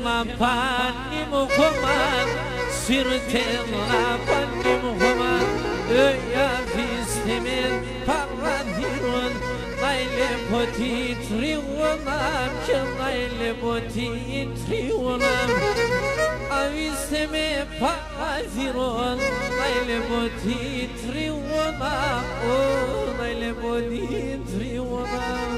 la panni muhammad sirte la panni muhammad öya fistemin paradirun naile poti triwonam ki naile poti triwonam avisteme paradirun naile poti triwonam o naile poti triwonam